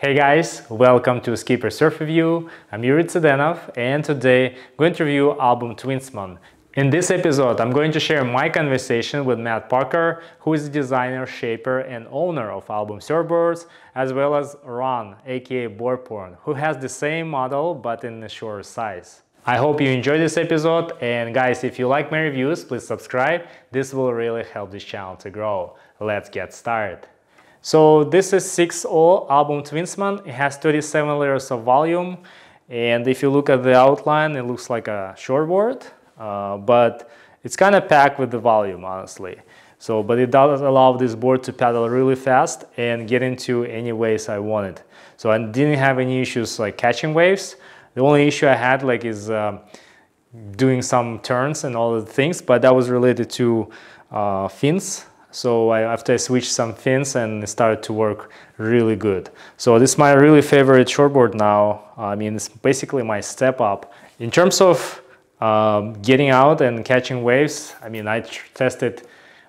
Hey guys, welcome to Skipper Surf Review. I'm Yuri Tsedenov, and today I'm going to review album Twinsman. In this episode, I'm going to share my conversation with Matt Parker, who is the designer, shaper, and owner of Album Surfboards, as well as Ron, aka Boardporn, who has the same model but in a shorter size. I hope you enjoyed this episode, and guys, if you like my reviews, please subscribe. This will really help this channel to grow. Let's get started. So this is 6.0 album Twinsman. It has 37 layers of volume, and if you look at the outline, it looks like a shortboard, but it's kind of packed with the volume, honestly. But it does allow this board to paddle really fast and get into any waves I wanted. So I didn't have any issues like catching waves. The only issue I had is doing some turns and all the things, but that was related to fins. So after I switched some fins, and it started to work really good. So this is my really favorite shortboard now. I mean, it's basically my step up. In terms of getting out and catching waves, I mean, I tested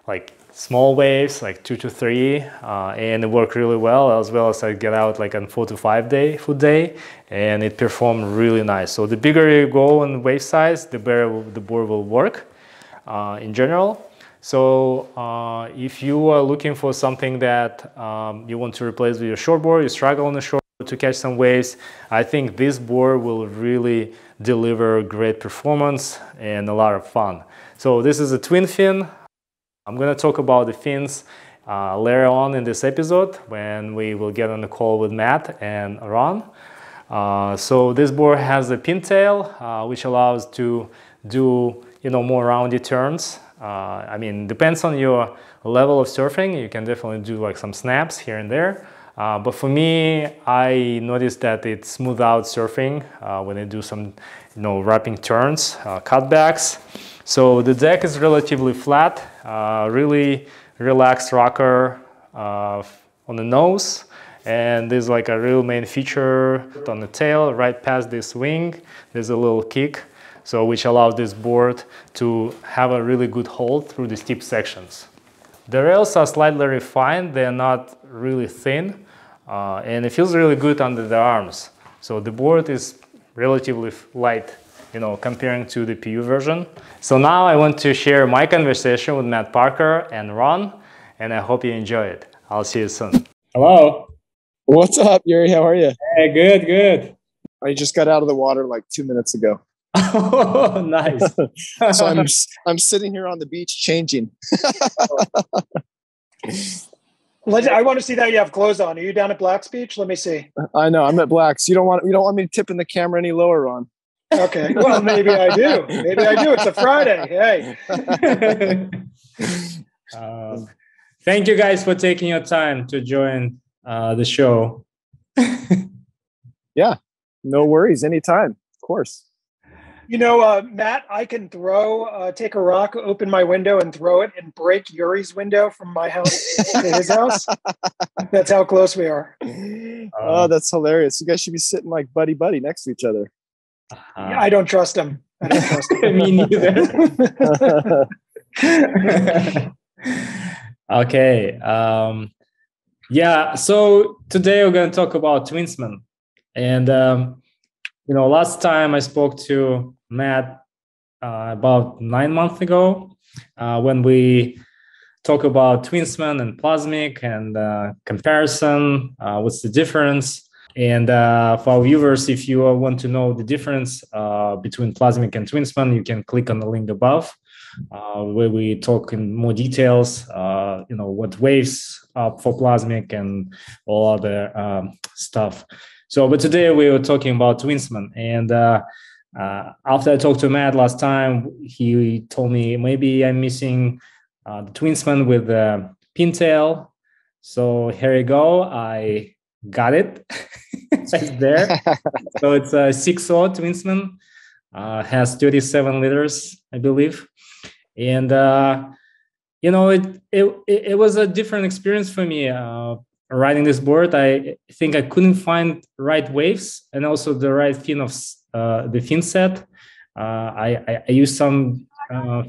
like small waves, like 2 to 3, and it worked really well as I get out like on 4 to 5 foot day, and it performed really nice. So the bigger you go on wave size, the better the board will work in general. So if you are looking for something that you want to replace with your shortboard, you struggle on the shortboard to catch some waves, I think this board will really deliver great performance and a lot of fun. So this is a twin fin. I'm going to talk about the fins later on in this episode when we will get on the call with Matt and Ron. So this board has a pintail, which allows to do more roundy turns. I mean, depends on your level of surfing. You can definitely do like some snaps here and there. But for me, I noticed that it smooth out surfing when I do some, wrapping turns, cutbacks. So the deck is relatively flat, really relaxed rocker on the nose. And there's like a real main feature on the tail, right past this wing. There's a little kick. So which allows this board to have a really good hold through the steep sections. The rails are slightly refined, they're not really thin, and it feels really good under the arms. So the board is relatively light, comparing to the PU version. So now I want to share my conversation with Matt Parker and Ron, and I hope you enjoy it. I'll see you soon. Hello. What's up, Yuri? How are you? Hey, good. I just got out of the water like 2 minutes ago. Oh, nice. So I'm sitting here on the beach changing. I want to see that you have clothes on. Are you down at Black's Beach? Let me see. I know I'm at Black's. You don't want me to tip in the camera any lower, Ron. Okay. Well, maybe I do. It's a Friday. Hey. Thank you guys for taking your time to join the show. Yeah, no worries. Anytime, of course. Matt, I can take a rock, open my window and throw it and break Yuri's window from my house to his house. That's how close we are. Oh, that's hilarious. You guys should be sitting like buddy next to each other. Yeah, I don't trust him. Me neither. Okay. Yeah, so today we're going to talk about Twinsman. And, last time I spoke to Matt about 9 months ago when we talk about Twinsman and Plasmic and comparison, what's the difference. And for our viewers, if you want to know the difference between Plasmic and Twinsman, you can click on the link above where we talk in more details, what waves up for Plasmic and all other stuff. But today we were talking about Twinsman, and after I talked to Matt last time, he told me maybe I'm missing the Twinsman with the pintail. So here you go, I got it. It's there. So it's a 6.0 Twinsman, has 37 liters, I believe, and it was a different experience for me. Riding this board, I think I couldn't find right waves and also the right fin of the fin set. I used some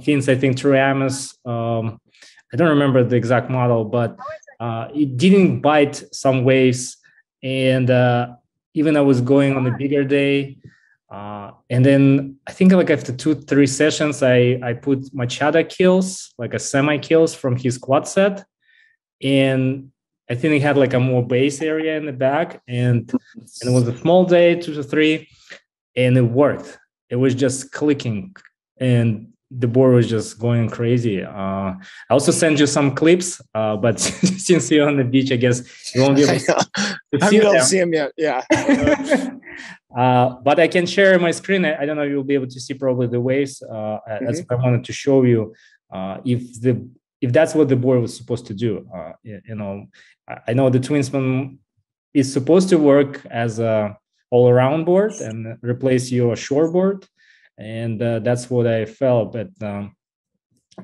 fins, I think Turiamus. I don't remember the exact model, but it didn't bite some waves And even I was going on a bigger day. And then I think like after 2-3 sessions, I put Machado kills, like a semi kills from his quad set. And I think he had like a more base area in the back. And it was a small day, 2-3, and it worked. It was just clicking. And the board was just going crazy. I also sent you some clips, but since you're on the beach, I guess you won't be able to see them yet. Yeah. But I can share my screen. I don't know if you'll be able to see probably the waves. That's what I wanted to show you. If that's what the board was supposed to do. I know the Twinsman is supposed to work as a all-around board and replace your shore board. And that's what I felt. But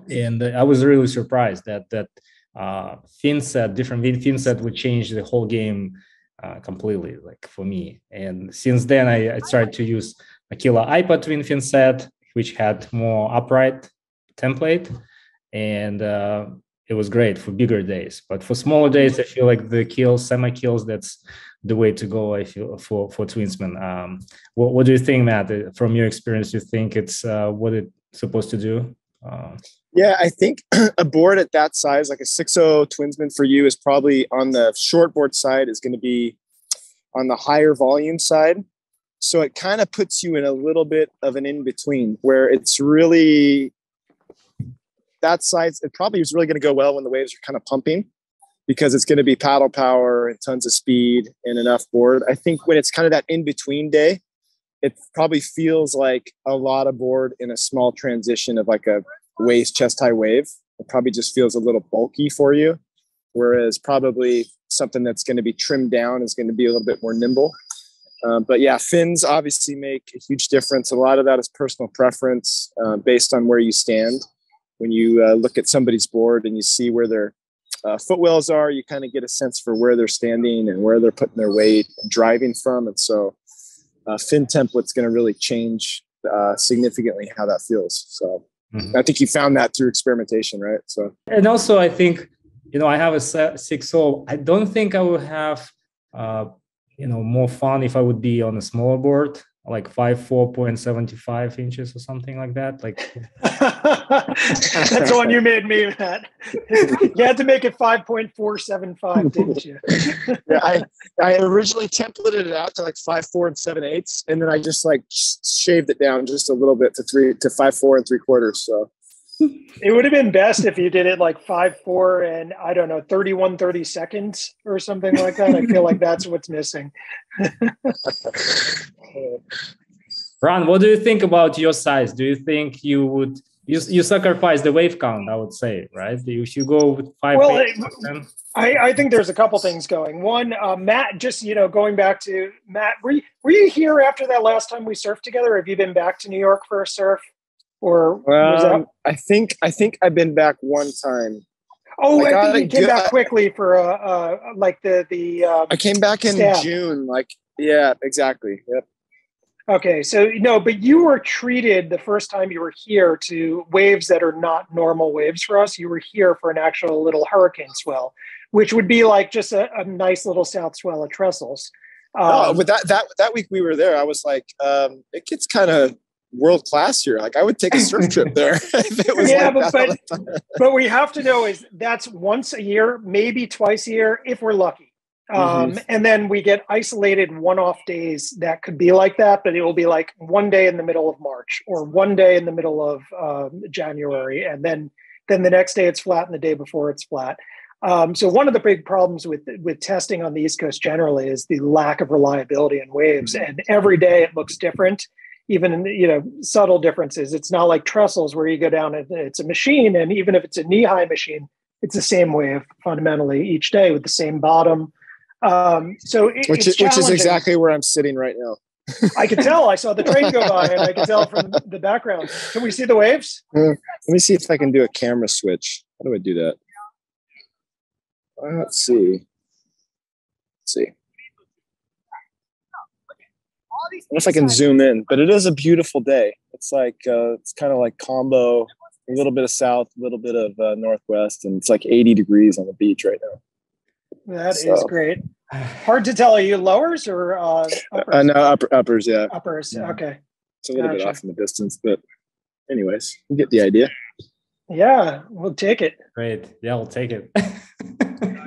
and I was really surprised that different fin set would change the whole game completely, like for me. And since then, I started to use Aquila iPad twin fin set, which had more upright template, and it was great for bigger days. But for smaller days, I feel like the kills, semi kills, that's the way to go, I feel, for Twinsman. What do you think, Matt? From your experience, you think it's what it's supposed to do? Yeah, I think a board at that size, like a 6.0 Twinsman for you, is probably on the short board side, is going to be on the higher volume side. So it kind of puts you in a little bit of an in-between where it's really, that size, it probably is really going to go well when the waves are kind of pumping, because it's going to be paddle power and tons of speed and enough board. I think when it's kind of that in-between day, it probably feels like a lot of board in a small transition of like a waist chest high wave. It probably just feels a little bulky for you. Whereas probably something that's going to be trimmed down is going to be a little bit more nimble. But yeah, fins obviously make a huge difference. A lot of that is personal preference based on where you stand. When you look at somebody's board and you see where their footwells are, you kind of get a sense for where they're standing and where they're putting their weight and driving from. And so fin template's going to really change significantly how that feels. So I think you found that through experimentation, right? So, and also I think, I have a 6.0. I don't think I would have, more fun if I would be on a smaller board, like 5.4.75 inches or something like that. Like that's the one you made me, Matt. You had to make it 5.475, didn't you? Yeah, I originally templated it out to like 5.4 and 7/8, and then I just like shaved it down just a little bit to 5.4 3/4. So it would have been best if you did it like 5.4 and I don't know 31/30 seconds or something like that. I feel like that's what's missing. Ron, what do you think about your size? Do you think you would you sacrifice the wave count? I would say, right? If you go with 5. Well, I think there's a couple things going. One, Matt, just going back to Matt, were you here after that last time we surfed together? Have you been back to New York for a surf? Or I think I've been back one time. Oh, I think you came back quickly for like the I came back in June. Like, yeah, exactly. Yep. Okay, so no, but you were treated the first time you were here to waves that are not normal waves for us. You were here for an actual little hurricane swell, which would be like just a nice little south swell of trestles. But that week we were there, I was like, it gets kind of world class here. Like I would take a surf trip there. If it was but we have to know is that's once a year, maybe twice a year if we're lucky. And then we get isolated one-off days that could be like that, but it will be like one day in the middle of March or one day in the middle of January, and then the next day it's flat and the day before it's flat. So one of the big problems with testing on the East Coast generally is the lack of reliability in waves, and every day it looks different. Even in, subtle differences. It's not like trestles where you go down and it's a machine. And even if it's a knee-high machine, it's the same wave fundamentally each day with the same bottom. Which is exactly where I'm sitting right now. I could tell. I saw the train go by and I could tell from the background. Can we see the waves? Let me see if I can do a camera switch. How do I do that? Let's see. I don't know if I can zoom in, but it is a beautiful day. It's like it's kind of like combo, a little bit of south, a little bit of northwest, and it's like 80 degrees on the beach right now. That is great. Hard to tell. Are you lowers or uppers? No, uppers, yeah. Uppers, okay. It's a little bit off in the distance, but anyways, you get the idea. Yeah, we'll take it. Great. Yeah, we'll take it.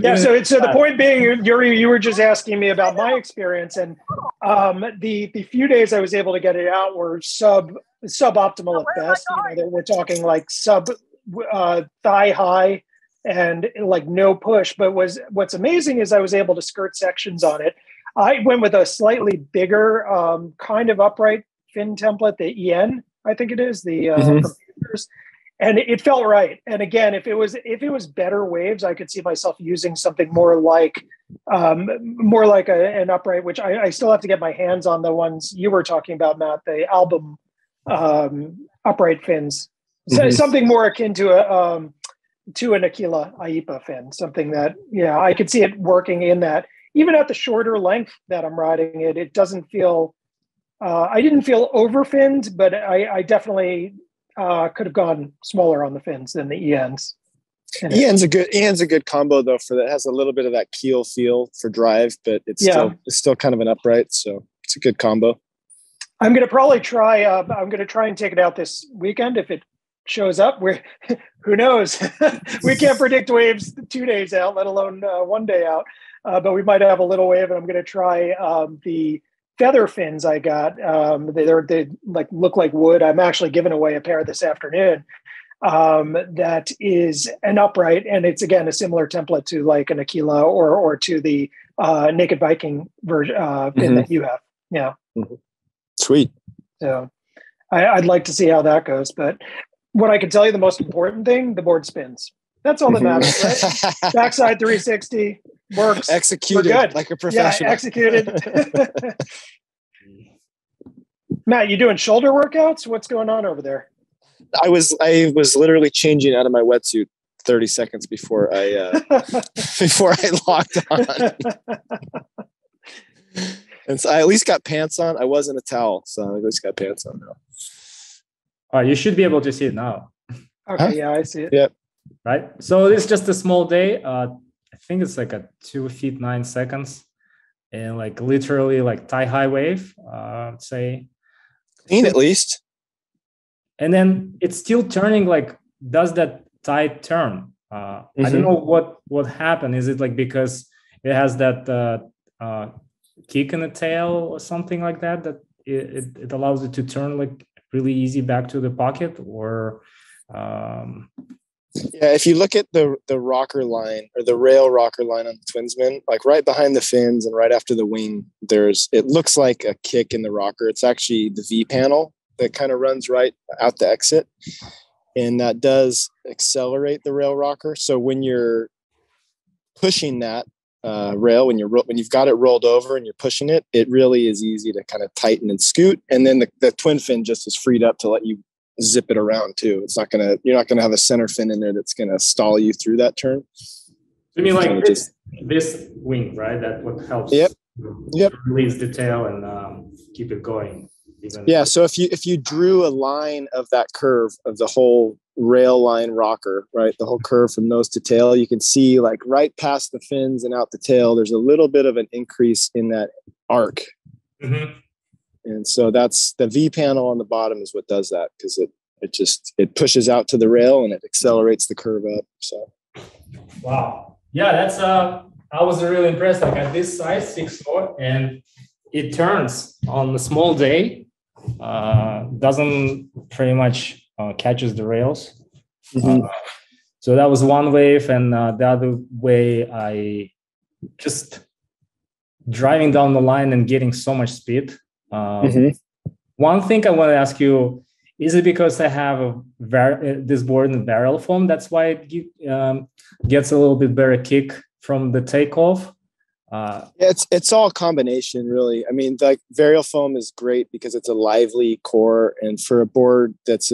Yeah, so the point being, Yuri, you were just asking me about my experience, and the few days I was able to get it out were suboptimal at best. You know, we're talking like sub thigh high and like no push. But what's amazing is I was able to skirt sections on it. I went with a slightly bigger kind of upright fin template, the EN, I think it is, the computers. And it felt right. And again, if it was better waves, I could see myself using something more like an upright, which I still have to get my hands on the ones you were talking about, Matt, the Album upright fins. So something more akin to an Aquila Aipa fin, something that, yeah, I could see it working in that. Even at the shorter length that I'm riding it, it doesn't feel, I didn't feel overfinned, but I definitely could have gone smaller on the fins than the ENs. EN's a good combo though, for that. It has a little bit of that keel feel for drive, but it's still kind of an upright. So it's a good combo. I'm going to probably try, I'm going to try and take it out this weekend. If it shows up, who knows? We can't predict waves 2 days out, let alone 1 day out. But we might have a little wave, and I'm going to try the feather fins I got. They like look like wood. I'm actually giving away a pair this afternoon. That is an upright, and it's again a similar template to like an Aquila or to the Naked Viking version fin that you have. Yeah, sweet. So I'd like to see how that goes. But what I can tell you, the most important thing, the board spins. That's all that matters, right? Backside 360 works. Executed like a professional. Yeah, executed. Matt, you doing shoulder workouts? What's going on over there? I was literally changing out of my wetsuit 30 seconds before I logged on. And so I at least got pants on. I wasn't a towel, so I at least got pants on now. You should be able to see it now. Okay, yeah, I see it. Yep. Right. So it's just a small day. I think it's like a 2 feet 9 seconds, and like literally like thigh high wave. Say. Clean at least. And then it's still turning. Like, does that thigh turn? I don't know what happened. Is it like because it has that kick in the tail or something like that it allows it to turn like really easy back to the pocket, or yeah, if you look at the rocker line or the rail rocker line on the Twinsman, like right behind the fins and right after the wing, it looks like a kick in the rocker. It's actually the V panel that kind of runs right out the exit, and that does accelerate the rail rocker. So when you're pushing that rail, when you've got it rolled over and you're pushing it, it really is easy to kind of tighten and scoot. And then the twin fin just is freed up to let you zip it around too. You're not gonna have a center fin in there that's gonna stall you through that turn. You mean like this wing, right? That what helps release the tail and keep it going. Yeah. So if you drew a line of that curve of the whole rail line rocker, right, the whole curve from nose to tail, you can see like right past the fins and out the tail, there's a little bit of an increase in that arc. And so that's the V panel on the bottom is what does that, because it pushes out to the rail and it accelerates the curve up. So wow. Yeah, that's I was really impressed. Like at this size, 6'4", and it turns on a small day, doesn't pretty much catches the rails. So that was one wave, and the other way, I just driving down the line and getting so much speed. One thing I want to ask you, is it because I have this board in barrel foam, that's why it gets a little bit better kick from the takeoff? It's all a combination, really. I mean, like varial foam is great because it's a lively core, and for a board that's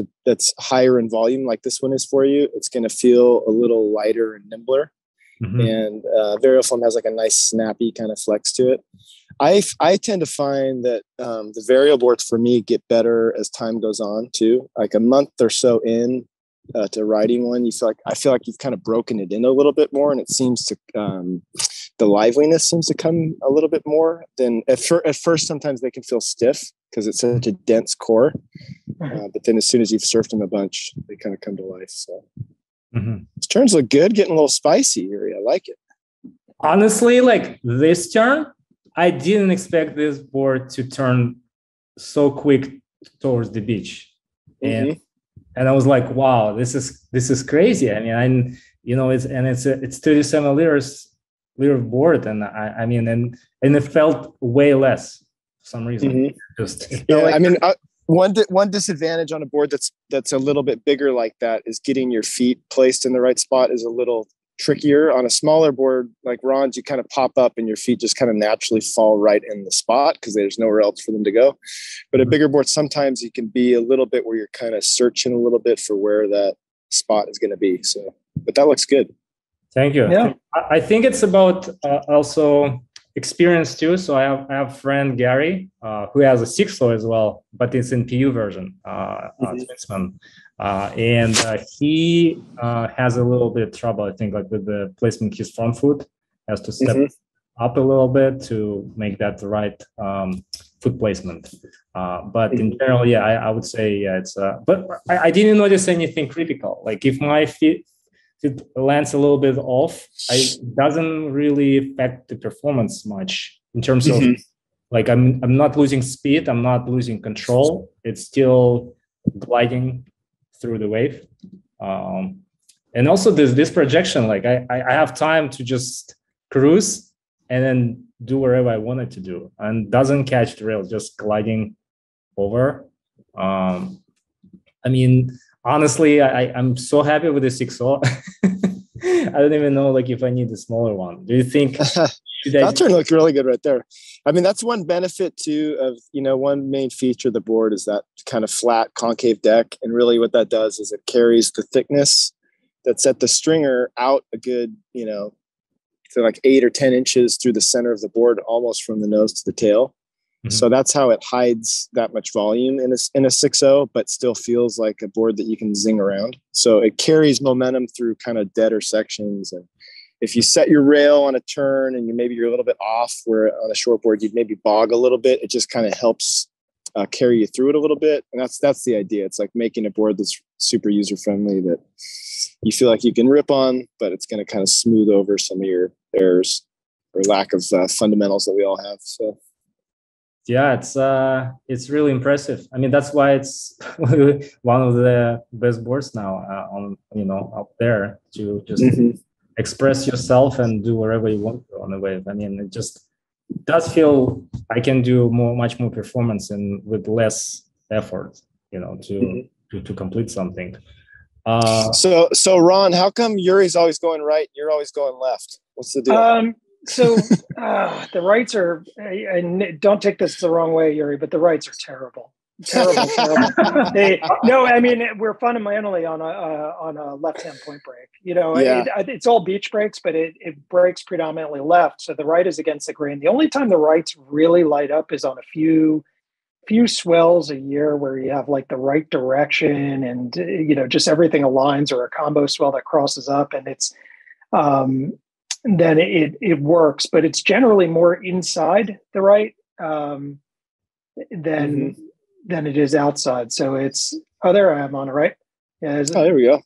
higher in volume like this one is for you, it's going to feel a little lighter and nimbler. And varial foam has like a nice snappy kind of flex to it. I tend to find that the varial boards for me get better as time goes on too. Like a month or so in, to riding one, I feel like you've kind of broken it in a little bit more, and it seems to the liveliness seems to come a little bit more than at first. Sometimes they can feel stiff because it's such a dense core, but then as soon as you've surfed them a bunch, they kind of come to life. So These turns look good, getting a little spicy here. I like it. Honestly, like this turn, I didn't expect this board to turn so quick towards the beach. And I was like, wow, this is crazy. I mean, it's 37 liter board, and and it felt way less for some reason. One disadvantage on a board that's a little bit bigger like that is getting your feet placed in the right spot is a little trickier. On a smaller board like Ron's, you kind of pop up and your feet just kind of naturally fall right in the spot because there's nowhere else for them to go. But a bigger board, sometimes you can be a little bit where you're kind of searching a little bit for where that spot is going to be. So, but that looks good. Thank you. Yeah. I think it's about also experience too. So I have a friend, Gary, who has a 6.0 as well, but it's in PU version, Twinsman. And he has a little bit of trouble, I think, like with the placement. His front foot has to step up a little bit to make that the right foot placement. But in general, yeah, I would say, yeah, it's. But I didn't notice anything critical. Like if my feet lands a little bit off, it doesn't really affect the performance much in terms of like I'm not losing speed, I'm not losing control. It's still gliding through the wave, and also this projection, like I have time to just cruise and then do whatever I wanted to do, and doesn't catch the rail, just gliding over. Honestly, I'm so happy with the 6.0. I don't even know like if I need a smaller one. Do you think that turn looked really good right there? I mean, that's one benefit too of, one main feature of the board is that kind of flat concave deck. And really what that does is it carries the thickness that's at the stringer out a good, so like 8 or 10 inches through the center of the board, almost from the nose to the tail. So that's how it hides that much volume in a 6.0, but still feels like a board that you can zing around. So it carries momentum through kind of deader sections. And if you set your rail on a turn and you're a little bit off, where on a short board you'd maybe bog a little bit, it just kind of helps carry you through it a little bit. And that's the idea. It's like making a board that's super user friendly that you feel like you can rip on, but it's going to kind of smooth over some of your errors or lack of fundamentals that we all have. So. Yeah, it's really impressive. I mean, that's why it's one of the best boards now up there to just express yourself and do whatever you want on the wave. I mean, it just does feel I can do much more performance and with less effort, to complete something. So Ron, how come Yuri's always going right? You're always going left. What's the deal? So the rights are, and don't take this the wrong way, Yuri, but the rights are terrible. Terrible. We're fundamentally on a left-hand point break. It's all beach breaks, but it breaks predominantly left. So the right is against the grain. The only time the rights really light up is on a few swells a year where you have like the right direction and, just everything aligns, or a combo swell that crosses up, and it's, then it works, but it's generally more inside the right than it is outside. So it's there I am on it, right? Yeah. There we go.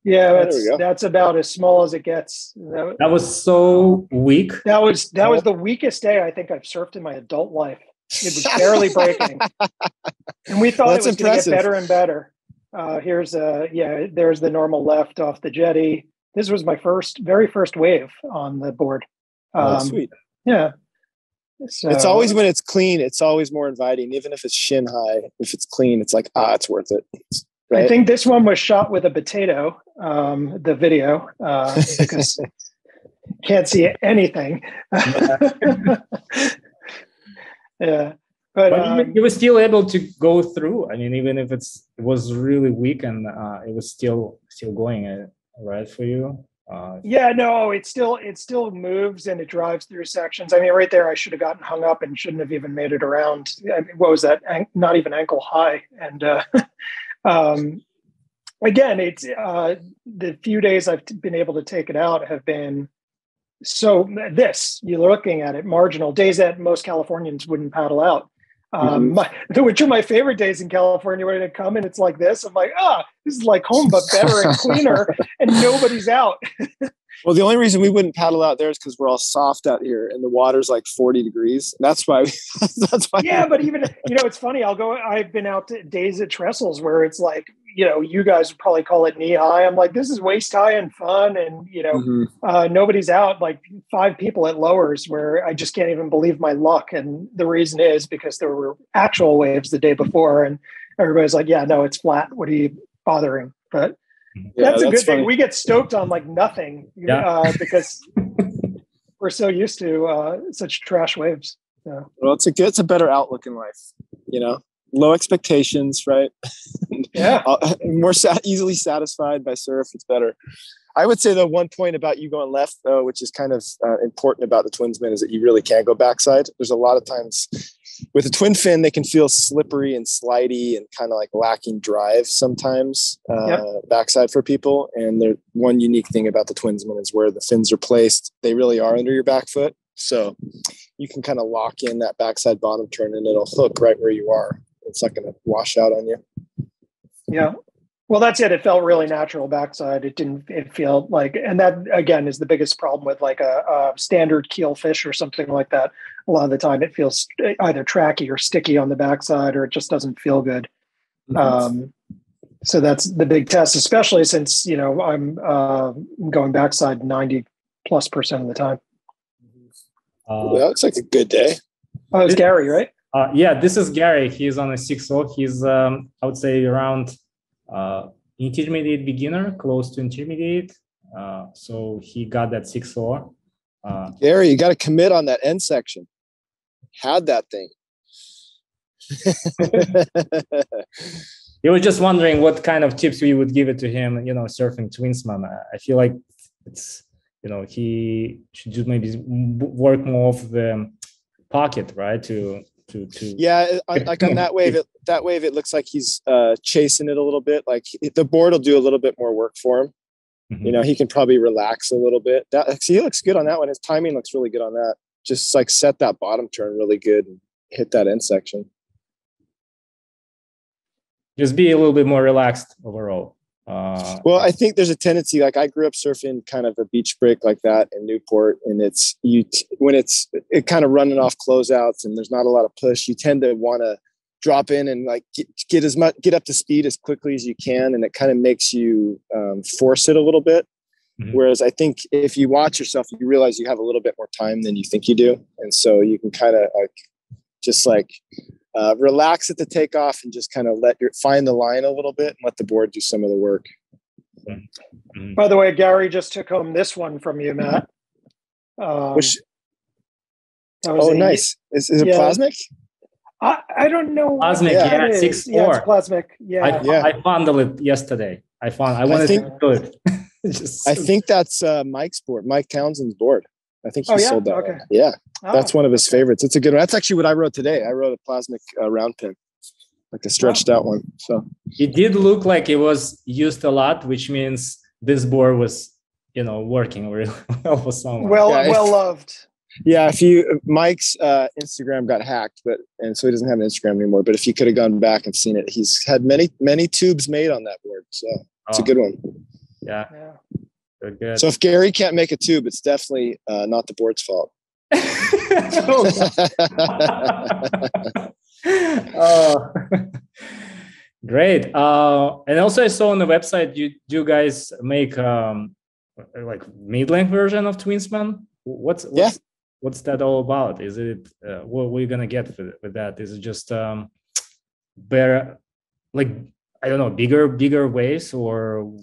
Yeah, that's about as small as it gets. That was so weak. That was the weakest day I think I've surfed in my adult life. It was barely breaking, and we thought it was going to get better and better. There's the normal left off the jetty. This was my very first wave on the board. Sweet. Yeah. So, it's always when it's clean, it's always more inviting. Even if it's shin high, if it's clean, it's like, it's worth it. Right? I think this one was shot with a potato, the video, because can't see anything. Yeah. But you were still able to go through. I mean, even if it was really weak and it was still going. Right for you? It still moves and it drives through sections. I mean, right there, I should have gotten hung up and shouldn't have even made it around. I mean, what was that? Not even ankle high. And again, it's the few days I've been able to take it out have been so you're looking at it, marginal days that most Californians wouldn't paddle out. Which are my favorite days in California when I come and it's like this. I'm like, this is like home, but better and cleaner, and nobody's out. Well, the only reason we wouldn't paddle out there is because we're all soft out here and the water's like 40 degrees. That's why. Yeah, but even, it's funny. I've been out to days at Trestles where it's like, you guys would probably call it knee high. I'm like, this is waist high and fun. And, nobody's out, like 5 people at lowers where I just can't even believe my luck. And the reason is because there were actual waves the day before and everybody's like, yeah, no, it's flat. What are you bothering? But that's a good thing. We get stoked on like nothing because we're so used to such trash waves. Yeah. Well, it's a better outlook in life, low expectations, right? Yeah. More easily satisfied by surf. It's better. I would say the one point about you going left though, which is kind of important about the Twinsman, is that you really can go backside. There's a lot of times with a twin fin, they can feel slippery and slidey and kind of like lacking drive sometimes backside for people. And the one unique thing about the Twinsman is where the fins are placed, they really are under your back foot. So you can kind of lock in that backside bottom turn and it'll hook right where you are. It's not going to wash out on you. Yeah. Well, that's it. It felt really natural backside. It feel like, and that again is the biggest problem with like a standard keel fish or something like that. A lot of the time it feels either tracky or sticky on the backside, or it just doesn't feel good. So that's the big test, especially since, I'm going backside 90+% of the time. That looks like a good day. Oh, it's Gary, right? Yeah, this is Gary. He's on a 6.0. He's, I would say, around intermediate beginner, close to intermediate. So he got that 6.0. Gary, you got to commit on that end section. Had that thing. He was just wondering what kind of tips we would give it to him, surfing Twinsman. I feel like it's, he should just maybe work more of the pocket, right? Yeah, like on that wave, it looks like he's chasing it a little bit. Like the board will do a little bit more work for him. He can probably relax a little bit. He looks good on that one. His timing looks really good on that. Just like set that bottom turn really good and hit that end section. Just be a little bit more relaxed overall. Well, I think there's a tendency, like I grew up surfing kind of a beach break like that in Newport, and when it's kind of running off closeouts and there's not a lot of push, you tend to want to drop in and like get up to speed as quickly as you can, and it kind of makes you force it a little bit. Whereas I think if you watch yourself, you realize you have a little bit more time than you think you do, and so you can kind of relax at the takeoff and just kind of find the line a little bit and let the board do some of the work. By the way, Gary just took home this one from you, Matt. Nice. Is it plasmic? I don't know. Plasmic, yeah, 6.4. Yeah, it's plasmic. Yeah. I fondled it yesterday. I wanted to do it. I think that's Mike's board, Mike Townsend's board. I think he sold that. Okay. One. Yeah. That's one of his favorites. It's a good one. That's actually what I wrote today. I wrote a plasmic round pin, like a stretched out one. So it did look like it was used a lot, which means this board was, working really well for someone. Well loved. Yeah. Mike's Instagram got hacked, and so he doesn't have an Instagram anymore. But if you could have gone back and seen it, he's had many tubes made on that board. So it's a good one. Yeah. Good. So if Gary can't make a tube, it's definitely not the board's fault. Great. And also I saw on the website you guys make like mid-length version of Twinsman. What's that all about? Is it what are you gonna get with that? Is it just better, like, I don't know, bigger waves, or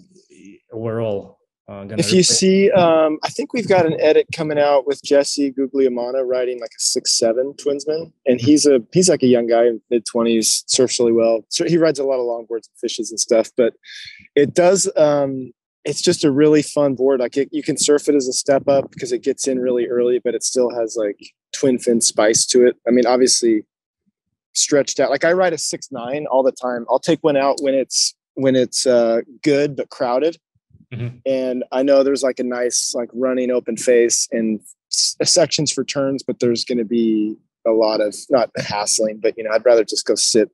overall? If you see, I think we've got an edit coming out with Jesse Guglielmano riding like a 6.7 Twinsman, and he's like a young guy in mid-20s, surfs really well. So he rides a lot of longboards and fishes and stuff. But it does, it's just a really fun board. Like you can surf it as a step up because it gets in really early, but it still has like twin fin spice to it. I mean, obviously stretched out. Like I ride a 6.9 all the time. I'll take one out when it's when it's good but crowded. Mm-hmm. And I know there's like a nice like running open face and sections for turns, but there's going to be a lot of not hassling, but I'd rather just go sit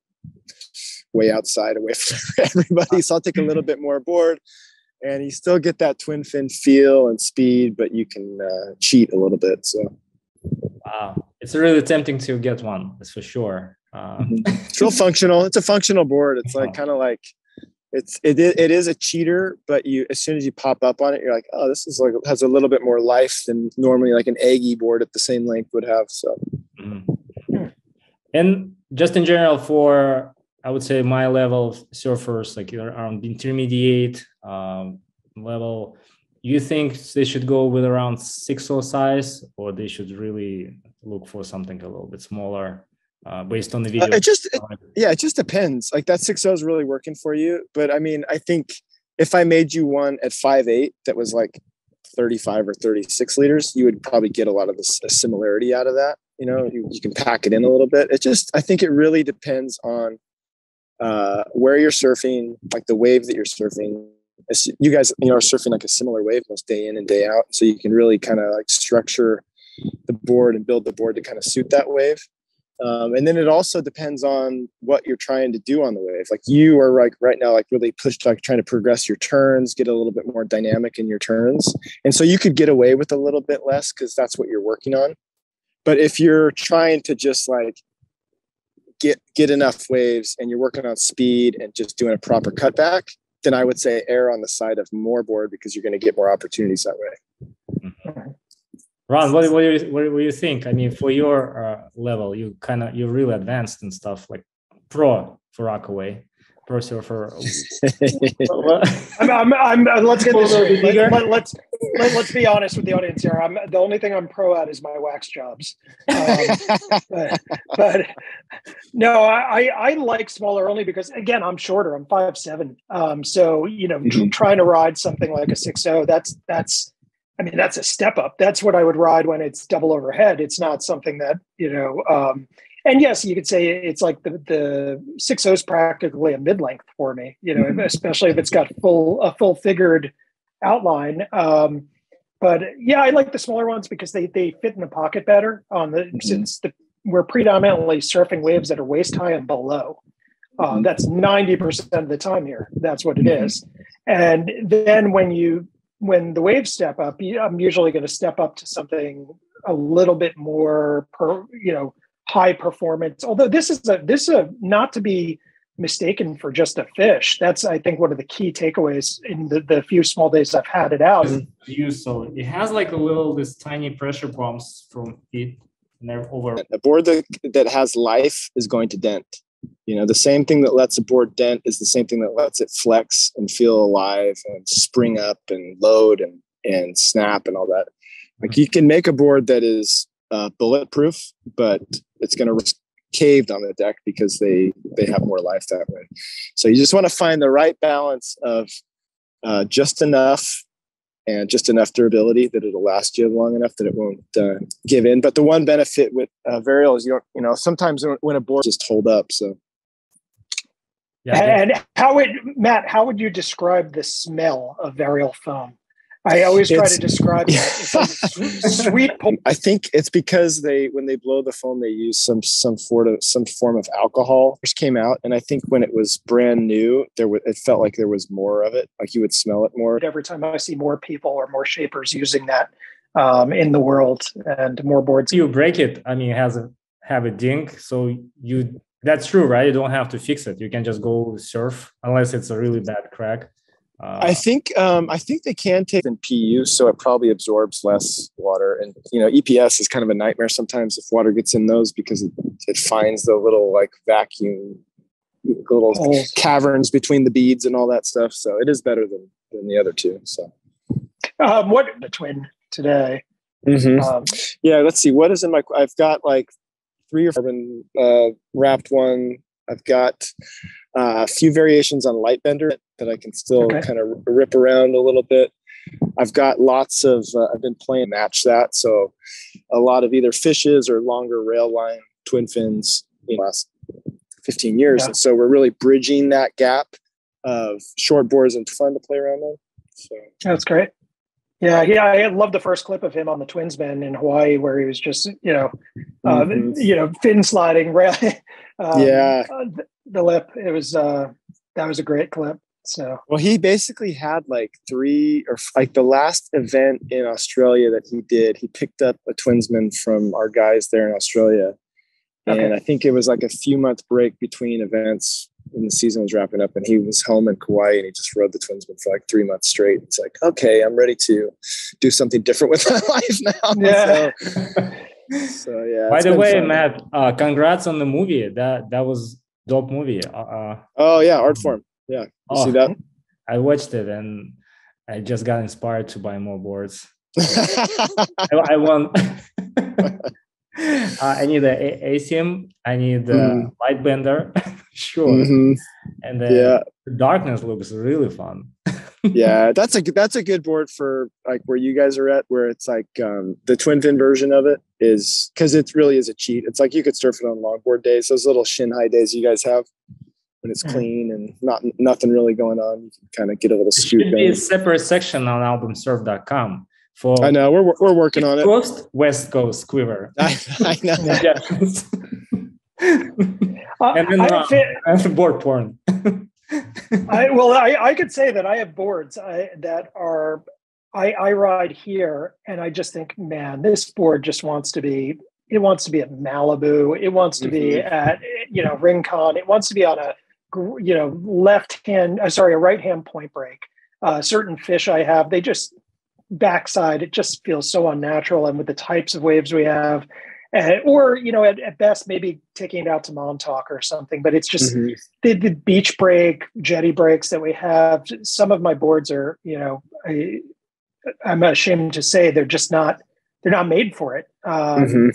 way outside away from everybody. So I'll take a little bit more aboard, and you still get that twin fin feel and speed, but you can cheat a little bit. So wow, it's really tempting to get one. That's for sure. It's real functional. It's a functional board. It's like kind of like it is a cheater, but as soon as you pop up on it, you're like, oh, this is like has a little bit more life than normally like an Aggie board at the same length would have. So, and just in general, for I would say my level of surfers, like around intermediate level, you think they should go with around 6.0 size, or they should really look for something a little bit smaller? Based on the video, it just depends. Like that 6.0 is really working for you, but I mean, I think if I made you one at 5.8 that was like 35 or 36 liters, you would probably get a lot of the similarity out of that. You can pack it in a little bit. I think it really depends on where you're surfing, like the wave that you're surfing. You guys, are surfing like a similar wave most day in and day out, so you can really kind of like structure the board and build the board to kind of suit that wave. And then it also depends on what you're trying to do on the wave. Like you are like right now, like really pushed, like trying to progress your turns, get a little bit more dynamic in your turns. And so you could get away with a little bit less because that's what you're working on. But if you're trying to just like get enough waves and you're working on speed and just doing a proper cutback, then I would say err on the side of more board because you're going to get more opportunities that way. Mm-hmm. Ron, what do you think? I mean, for your level, you're really advanced and stuff, like pro for Rockaway, pro surfer. Let's get this. Let's be honest with the audience here. The only thing I'm pro at is my wax jobs. But no, I like smaller only because again, I'm shorter. I'm 5'7". So trying to ride something like a 6.0, that's a step up. That's what I would ride when it's double overhead. It's not something that, and yes, you could say it's like the 6.0 is practically a mid-length for me, especially if it's got a full figured outline. But yeah, I like the smaller ones because they fit in the pocket better since we're predominantly surfing waves that are waist high and below. That's 90% of the time here. That's what it is. And then when the waves step up, I'm usually going to step up to something a little bit more high performance. Although this is not to be mistaken for just a fish. That's, I think, one of the key takeaways in the few small days I've had it out. So it has like this tiny pressure bumps from feet and over. A board that has life is going to dent. The same thing that lets a board dent is the same thing that lets it flex and feel alive and spring up and load and snap and all that. Like you can make a board that is bulletproof, but it's going to risk caved on the deck because they have more life that way. So you just want to find the right balance of just enough durability that it'll last you long enough that it won't give in. But the one benefit with Varial is sometimes when a board just hold up. So yeah. And Matt, how would you describe the smell of Varial foam? I always try to describe that. It's like sweet. I think it's because when they blow the foam, they use some form of alcohol. First came out, and I think when it was brand new, it felt like there was more of it. Like you would smell it more. Every time I see more people or more shapers using that in the world, and more boards. You break it. I mean, it have a dink, so that's true, right? You don't have to fix it. You can just go surf unless it's a really bad crack. I think they can take in PU, so it probably absorbs less water. And EPS is kind of a nightmare sometimes if water gets in those because it finds the little like vacuum, little caverns between the beads and all that stuff. So it is better than the other two. So what the twin today? Yeah, let's see. What is in my? I've got like 3 or 4 wrapped one. I've got a few variations on Lightbender that I can still kind of rip around a little bit. I've got lots of, I've been playing match that. So a lot of either fishes or longer rail line twin fins in the last 15 years. Yeah. And so we're really bridging that gap of short boards and fun to play around on. So that's great. Yeah, I love the first clip of him on the Twinsman in Hawaii, where he was just, fin sliding, the lip. It was that was a great clip. So, well, he basically had like 3 or like the last event in Australia that he did. He picked up a Twinsman from our guys there in Australia, and I think it was like a few month break between events when the season was wrapping up, and he was home in Kauai, and he just rode the Twinsman for like 3 months straight. It's like, okay, I'm ready to do something different with my life now. Yeah. So yeah. By the way, fun. Matt, congrats on the movie. That was dope movie. Oh yeah, Artform. Yeah, you see that? I watched it and I just got inspired to buy more boards. I want. I need the ASIM. I need the light bender. Sure. And then the darkness looks really fun. Yeah, that's a good board for like where you guys are at, where it's like the twin fin version of it is, because it really is a cheat. It's like you could surf it on longboard days, those little shin high days you guys have when it's clean and nothing really going on. You can kind of get a little scoop. There should be a separate section on albumsurf.com. I know we're working on it. Coast, West Coast Quiver. I know. And then board porn. I could say that I have boards that are I ride here, and I just think, man, this board just wants to be. It wants to be at Malibu. It wants to be at Rincon. It wants to be on a a right hand point break. Certain fish I have, they just backside. It just feels so unnatural, and with the types of waves we have. Or at best maybe taking it out to Montauk or something, but it's just the beach break, jetty breaks that we have. Some of my boards are, I'm ashamed to say they're not made for it, and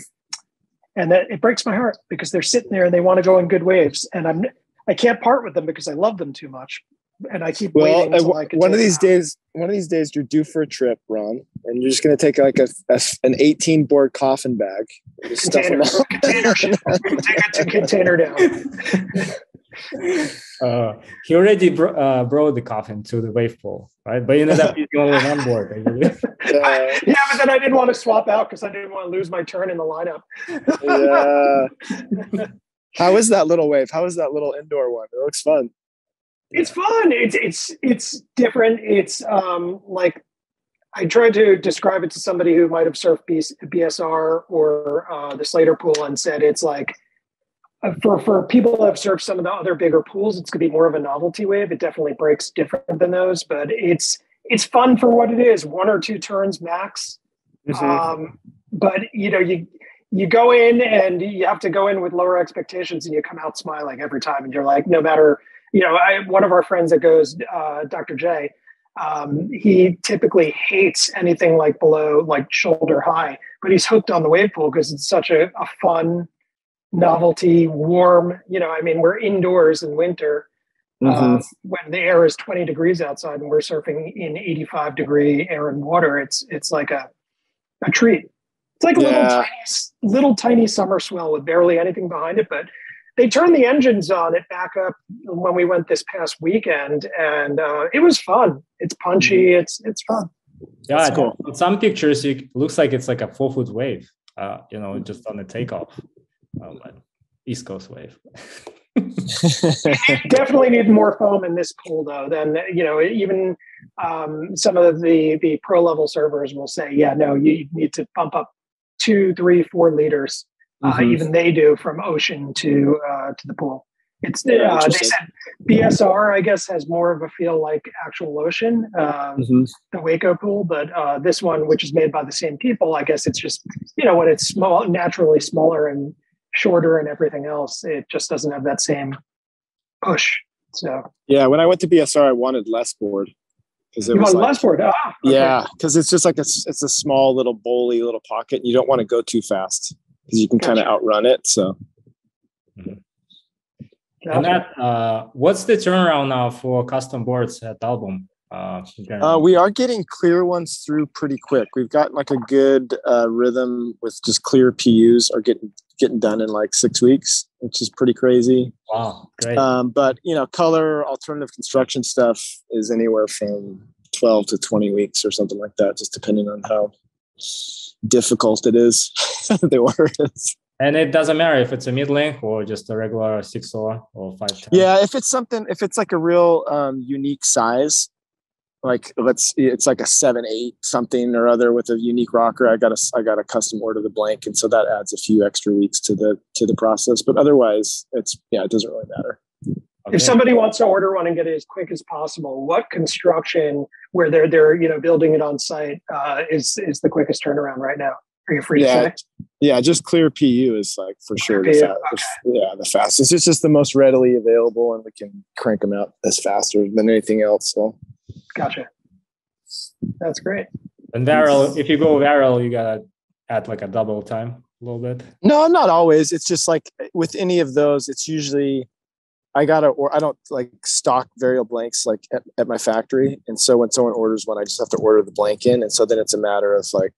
that it breaks my heart because they're sitting there and they want to go in good waves, and I can't part with them because I love them too much. And I keep waiting until I can. One of these days, you're due for a trip, Ron, and you're just going to take like an 18 board coffin bag, and just stuff them all. Take it to container down. He already brought the coffin to the wave pool, right? But you ended up using only one board. Yeah, but then I didn't want to swap out because I didn't want to lose my turn in the lineup. Yeah. How is that little wave? How is that little indoor one? It looks fun. It's fun. It's different. It's like I tried to describe it to somebody who might have surfed BSR or the Slater pool and said it's like for people that have surfed some of the other bigger pools, it's going to be more of a novelty wave. It definitely breaks different than those, but it's fun for what it is. 1 or 2 turns max. But you go in and you have to go in with lower expectations and you come out smiling every time. And you're like, no matter. One of our friends that goes, Dr. J, he typically hates anything like below like shoulder high, but he's hooked on the wave pool because it's such a fun novelty, warm. We're indoors in winter when the air is 20 degrees outside and we're surfing in 85-degree air and water. It's like a treat. It's like a little tiny summer swell with barely anything behind it, but. They turned the engines on it back up when we went this past weekend, and it was fun. It's punchy. It's fun. Yeah, cool. In some pictures, it looks like it's like a 4-foot wave. Just on the takeoff. East Coast wave. Definitely need more foam in this pool, though. Than even some of the pro level servers will say, yeah, no, you need to pump up 2, 3, 4 liters. Even they do from ocean to the pool. It's they said BSR, I guess, has more of a feel like actual ocean, the Waco pool. But this one, which is made by the same people, I guess it's just when it's small, naturally smaller and shorter and everything else, it just doesn't have that same push. So yeah, when I went to BSR, I wanted less board because it was like, less board. Okay. Yeah, because it's just like it's a small little bowly little pocket. And you don't want to go too fast. Because you can kind of outrun it. So, and that, what's the turnaround now for custom boards at Album? We are getting clear ones through pretty quick. We've got like a good rhythm with just clear PUs are getting done in like 6 weeks, which is pretty crazy. Wow, great. But color alternative construction stuff is anywhere from 12 to 20 weeks or something like that, just depending on how difficult it is. The order is. And it doesn't matter if it's a mid-length or just a regular 6-0 or 510. Yeah, if it's like a real unique size, like it's like a 7/8 something or other with a unique rocker, I got a custom order the blank, and so that adds a few extra weeks to the process. But otherwise, it doesn't really matter. Okay. If somebody wants to order one and get it as quick as possible, what construction where they're building it on site is the quickest turnaround right now? Are you free to say? Yeah, just clear PU is like for sure the fastest. It's just the most readily available, and we can crank them out as faster than anything else. So, gotcha. That's great. And Varel, if you go Varel, you gotta add like a double time a little bit. No, not always. It's just like with any of those, it's usually I don't like stock varial blanks like at my factory, and so when someone orders one, I just have to order the blank in, and so then it's a matter of like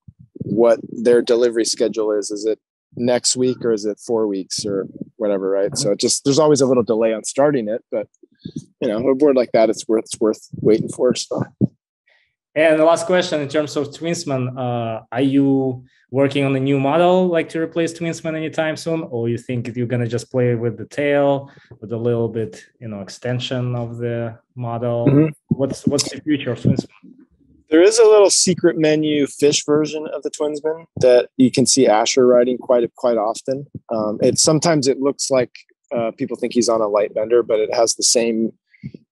what their delivery schedule is. Is it next week or is it 4 weeks or whatever, right? So there's always a little delay on starting it, but a board like that, it's worth waiting for. So. And the last question, in terms of Twinsman, are you working on a new model like to replace Twinsman anytime soon, or you think you're gonna just play with the tail with a little bit, extension of the model? Mm-hmm. What's the future of Twinsman? There is a little secret menu fish version of the Twinsman that you can see Asher riding quite often. Sometimes it looks like people think he's on a light bender, but it has the same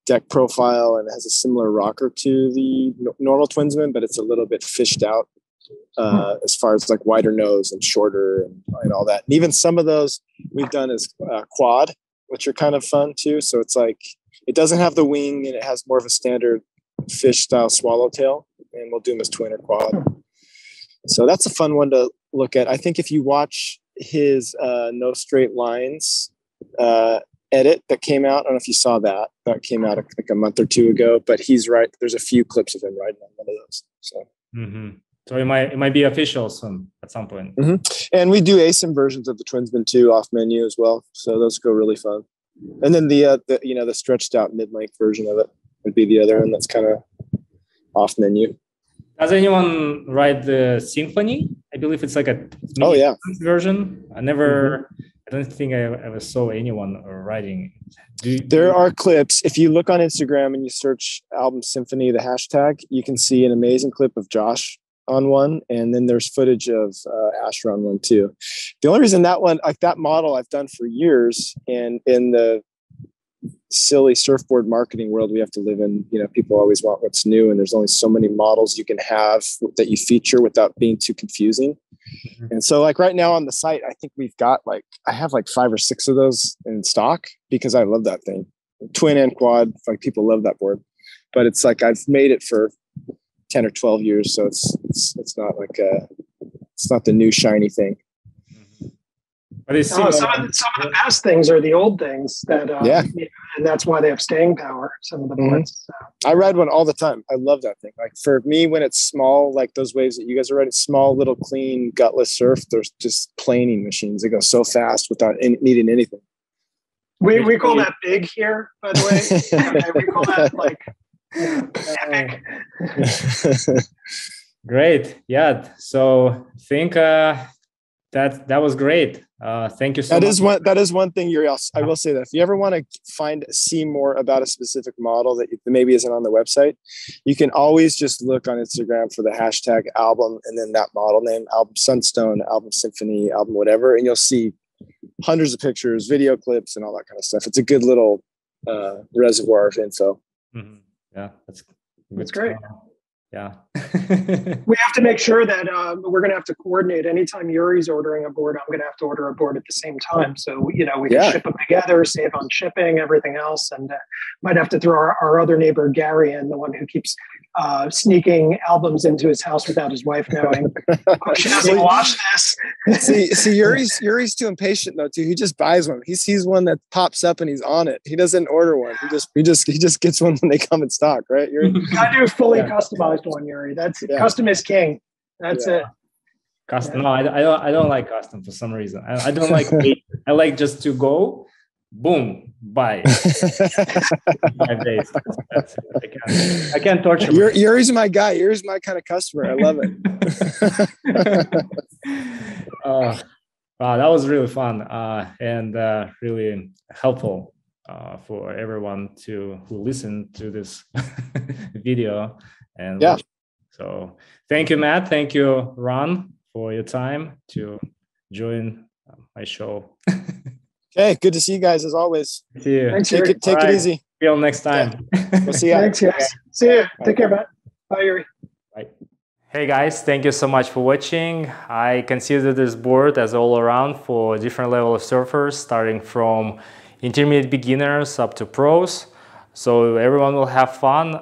deck profile and it has a similar rocker to the normal Twinsman, but it's a little bit fished out as far as like wider nose and shorter and all that. And even some of those we've done as quad, which are kind of fun too. So it's like it doesn't have the wing and it has more of a standard fish style swallowtail, and we'll do them as twin or quad. So that's a fun one to look at. I think if you watch his No Straight Lines edit that came out, I don't know if you saw that came out like a month or two ago, but he's right. There's a few clips of him riding on one of those. So, So it might be official soon at some point. Mm-hmm. And we do ASIM versions of the Twinsman too, off menu as well. So those go really fun. And then the stretched out mid-length version of it would be the other one that's kind of off menu. Does anyone ride the Symphony? I believe it's like a version. I don't think I ever saw anyone riding. There are clips. If you look on Instagram and you search Album Symphony, the hashtag, you can see an amazing clip of Josh on one, and then there's footage of Asher on one too. The only reason that one, like that model, I've done for years, and in the silly surfboard marketing world we have to live in, people always want what's new, and there's only so many models you can have that you feature without being too confusing. Mm-hmm. And so like right now on the site, I think we've got I have 5 or 6 of those in stock because I love that thing, twin and quad. Like people love that board, but it's like I've made it for 10 or 12 years, so it's not like it's not the new shiny thing. But some of the best things are the old things that and that's why they have staying power. Some of the boards. So. I ride one all the time. I love that thing. Like for me, when it's small, like those waves that you guys are riding, small, little, clean, gutless surf, there's just planing machines. They go so fast without needing anything. We call that big here, by the way. We call that epic. Great. Yeah. So I think that was great. Thank you so much. That is one thing, Yuri. I will say that if you ever want to see more about a specific model that maybe isn't on the website, you can always just look on Instagram for the hashtag album and then that model name, Album Sunstone, Album Symphony, Album whatever, and you'll see hundreds of pictures, video clips, and all that kind of stuff. It's a good little reservoir of info. Mm-hmm. Yeah, that's great. Yeah. We have to make sure that we're going to have to coordinate. Anytime Yuri's ordering a board, I'm going to have to order a board at the same time. So, we can ship them together, save on shipping, everything else. And might have to throw our other neighbor, Gary, in, the one who keeps sneaking albums into his house without his wife knowing. She doesn't watch this. see, Yuri's too impatient though too. He just buys one. He sees one that pops up and he's on it. He doesn't order one. He just gets one when they come in stock, right? Yuri? I do fully customized one, Yuri. That's custom is king. That's it. Custom? No, I don't like custom for some reason. I don't like. I like just to go, boom, buy. 5 days. That's it. I can't torture. Yuri's my guy. Yuri's my kind of customer. I love it. Wow, that was really fun and really helpful for everyone who listened to this video. And so thank you, Matt. Thank you, Ron, for your time to join my show. Okay, good to see you guys as always. See you. Thanks, take it easy. See you next time. We'll see you. Thanks, guys. See you. Take care, Matt. Bye, Yuri. Bye. Hey guys, thank you so much for watching. I consider this board as all around for different level of surfers, starting from intermediate beginners up to pros. So everyone will have fun.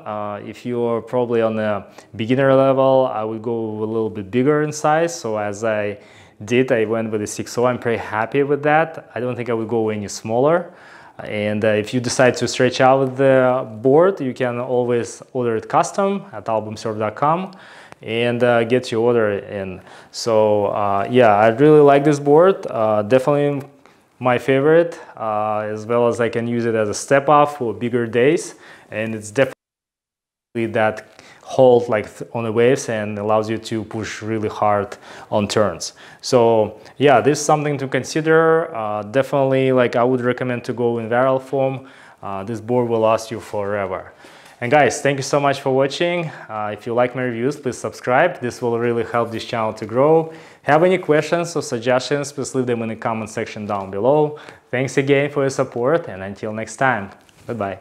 If you're probably on the beginner level, I would go a little bit bigger in size. So as I went with the 6.0. I'm pretty happy with that. I don't think I would go any smaller. And if you decide to stretch out the board, you can always order it custom at albumsurf.com and get your order in. So yeah, I really like this board. Definitely my favorite, as well as I can use it as a step off for bigger days. And it's definitely that hold like on the waves and allows you to push really hard on turns. So yeah, this is something to consider. Definitely, like, I would recommend to go in barrel form. This board will last you forever. And guys, thank you so much for watching. If you like my reviews, please subscribe. This will really help this channel to grow. Have any questions or suggestions, please leave them in the comment section down below. Thanks again for your support, and until next time, goodbye.